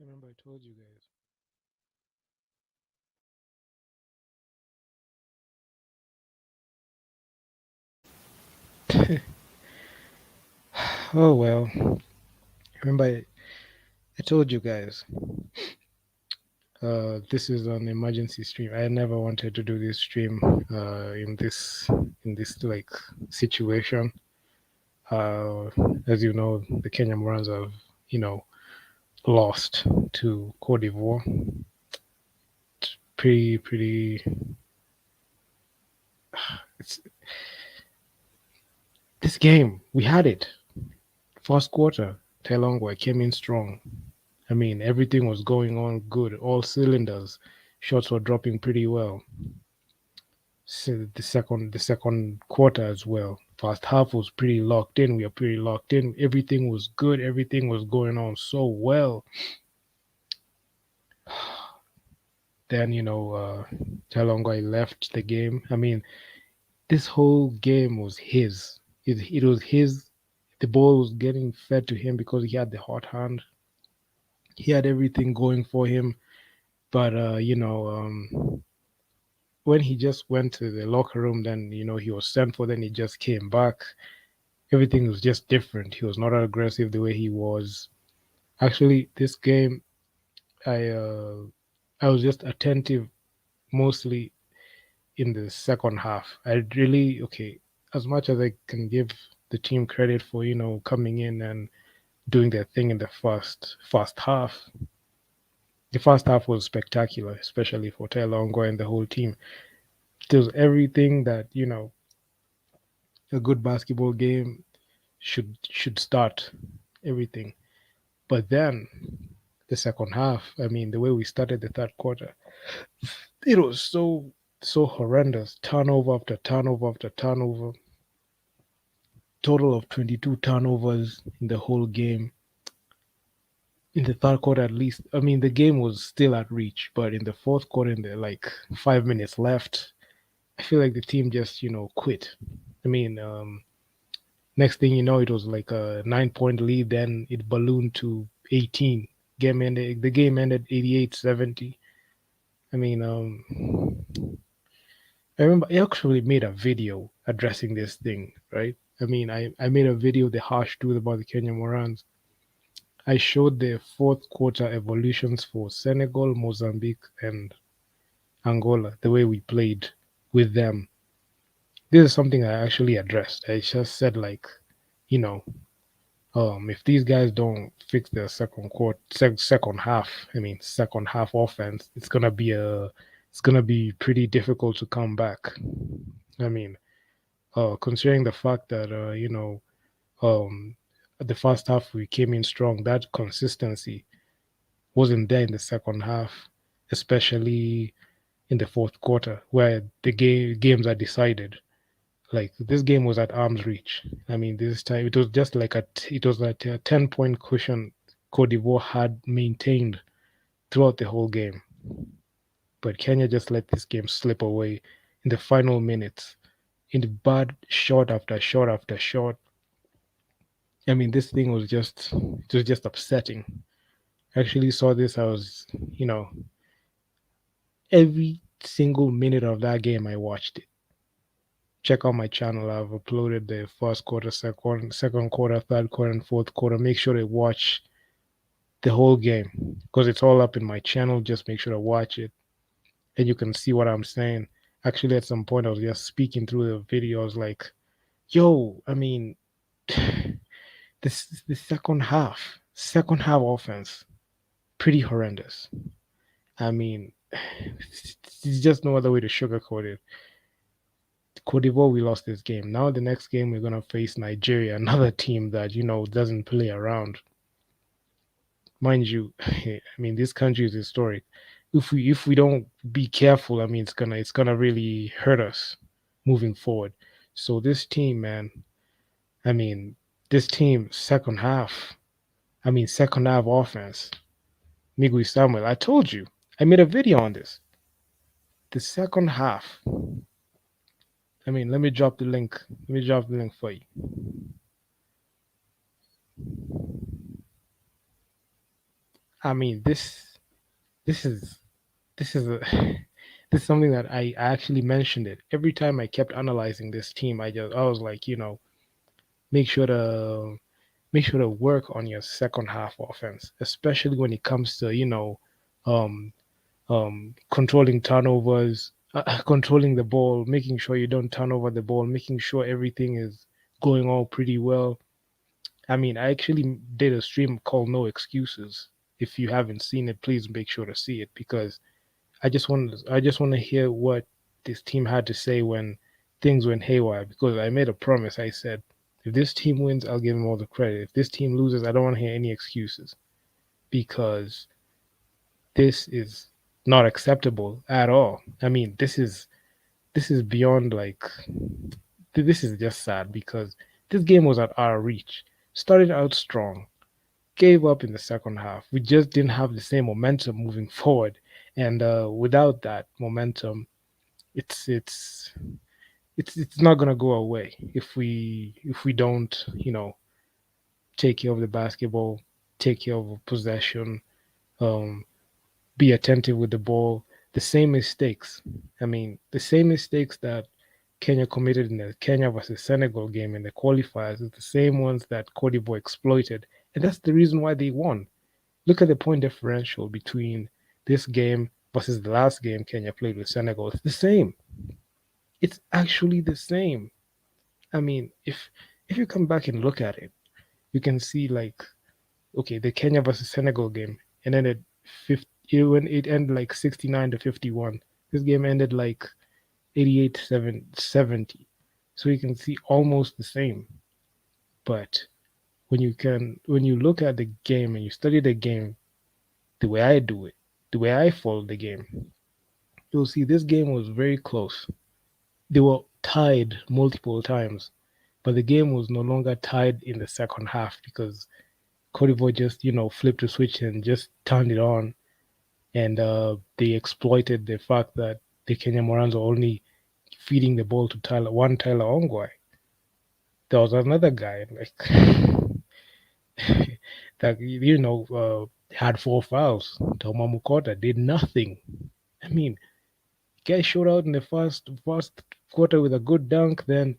Remember, I told you guys. Oh well. Remember, I told you guys. This is an emergency stream. I never wanted to do this stream. In this like situation. Uh, as you know, the Kenya Morans have you know lost to Cote d'Ivoire. Pretty. It's this game. We had it. First quarter, Telongwa came in strong. I mean, everything was going on good, all cylinders. Shots were dropping pretty well. So the second quarter as well. First half was pretty locked in. We were pretty locked in. Everything was good. Everything was going on so well. Then Chalongai left the game. I mean, this whole game was his. It was his. The ball was getting fed to him because he had the hot hand. He had everything going for him. But when he just went to the locker room, then he was sent for. Then he just came back. Everything was just different. He was not aggressive the way he was. Actually, this game, I uh, I was just attentive mostly in the second half. I really okay. As much as I can give the team credit for coming in and doing their thing in the first half, the first half was spectacular, especially for Taylor and the whole team. It was everything that a good basketball game should start. Everything. But then the second half, I mean, the way we started the third quarter, it was so horrendous. Turnover after turnover after turnover. Total of 22 turnovers in the whole game. In the third quarter, at least. I mean, the game was still at reach, but in the fourth quarter, in the like 5 minutes left, I feel like the team just quit. I mean, next thing you know, it was like a 9 point lead. Then it ballooned to 18. The game ended 88-70. I mean, I remember I actually made a video addressing this thing, right? I mean, I made a video, the harsh truth about the Kenya Morans. I showed the fourth quarter evolutions for Senegal, Mozambique, and Angola, the way we played with them. This is something I actually addressed. I just said, like, you know, if these guys don't fix their second half, I mean, second half offense, it's gonna be pretty difficult to come back. I mean, considering the fact that um, the first half we came in strong, that consistency wasn't there in the second half, especially in the fourth quarter where the games are decided. Like this game was at arm's reach. I mean, this time it was just like it was like a 10 point cushion Cote d'Ivoire had maintained throughout the whole game, but Kenya just let this game slip away in the final minutes in the bad shot after shot after shot. I mean, this thing was just upsetting. I actually saw this. I was, every single minute of that game, I watched it. Check out my channel. I've uploaded the first quarter, second quarter, third quarter, and fourth quarter. Make sure to watch the whole game because it's all up in my channel. Just make sure to watch it, and you can see what I'm saying. Actually, at some point, I was just speaking through the video. I was like, "Yo, I mean, this the second half offense, pretty horrendous. I mean, there's just no other way to sugarcoat it. Cote d'Ivoire, we lost this game. Now the next game we're gonna face Nigeria, another team that doesn't play around. Mind you, I mean this country is historic. If we don't be careful, I mean it's gonna really hurt us moving forward. So this team, man, I mean this team second half offense. Migui Samuel, I told you, I made a video on this. The second half. I mean, let me drop the link. Let me drop the link for you. I mean, this is this is a this is something that I actually mentioned it every time I kept analyzing this team. I was like, make sure to make sure to work on your second half offense, especially when it comes to um, controlling turnovers, controlling the ball, making sure you don't turn over the ball, making sure everything is going all pretty well. I mean, I actually did a stream called No Excuses. If you haven't seen it, please make sure to see it because I just want to hear what this team had to say when things went haywire because I made a promise. I said, if this team wins, I'll give them all the credit. If this team loses, I don't want to hear any excuses because this is not acceptable at all. I mean, this is beyond like this is just sad because this game was at our reach. Started out strong, gave up in the second half. We just didn't have the same momentum moving forward, and without that momentum, it's it's it's not gonna go away if we don't take care of the basketball, take care of possession, um, be attentive with the ball. The same mistakes. I mean, the same mistakes that Kenya committed in the Kenya versus Senegal game in the qualifiers is the same ones that Cote d'Ivoire exploited, and that's the reason why they won. Look at the point differential between this game versus the last game Kenya played with Senegal. It's the same. It's actually the same. I mean, if you come back and look at it, you can see like okay, the Kenya versus Senegal game and ended 50, it ended like 69-51. This game ended like 88-70. So you can see almost the same. But when you look at the game and you study the game the way I do it, the way I follow the game, you'll see this game was very close. They were tied multiple times, but the game was no longer tied in the second half because Cote d'Ivoire just, flipped the switch and just turned it on. And they exploited the fact that the Kenya Morans were only feeding the ball to Tyler Ongwai. There was another guy, like, that, had four fouls. Toma Mukota did nothing. I mean, guy showed out in the first quarter with a good dunk, then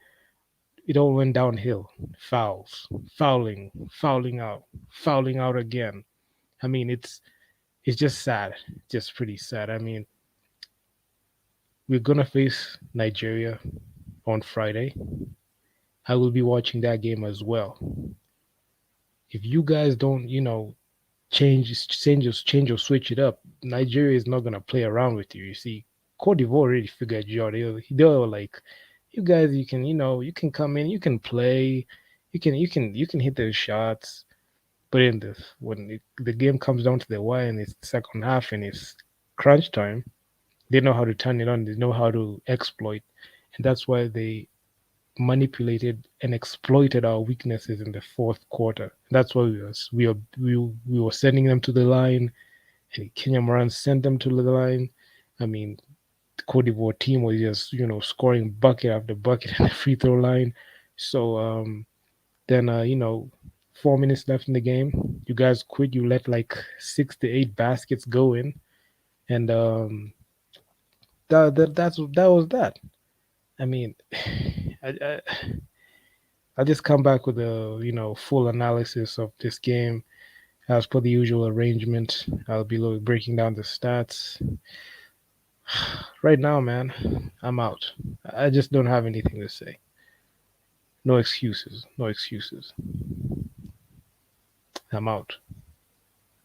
it all went downhill. Fouls, fouling out again. I mean, it's just sad, just pretty sad. I mean, we're gonna face Nigeria on Friday. I will be watching that game as well. If you guys don't, change or switch it up, Nigeria is not gonna play around with you. You see, Cote d'Ivoire already figured you out. They were like, you guys, you can come in, you can play, you can hit those shots. But in the game comes down to the wire and it's the second half and it's crunch time, they know how to turn it on. They know how to exploit, and that's why they manipulated and exploited our weaknesses in the fourth quarter. That's why we were sending them to the line, and Kenya Moran sent them to the line. I mean, the Cote d'Ivoire team was just scoring bucket after bucket at the free throw line. So then 4 minutes left in the game. You guys quit. You let like 6 to 8 baskets go in, and that was that. I mean, I, I'll just come back with a full analysis of this game as per the usual arrangement. I'll be breaking down the stats. Right now, man, I'm out. I just don't have anything to say. No excuses. No excuses. I'm out.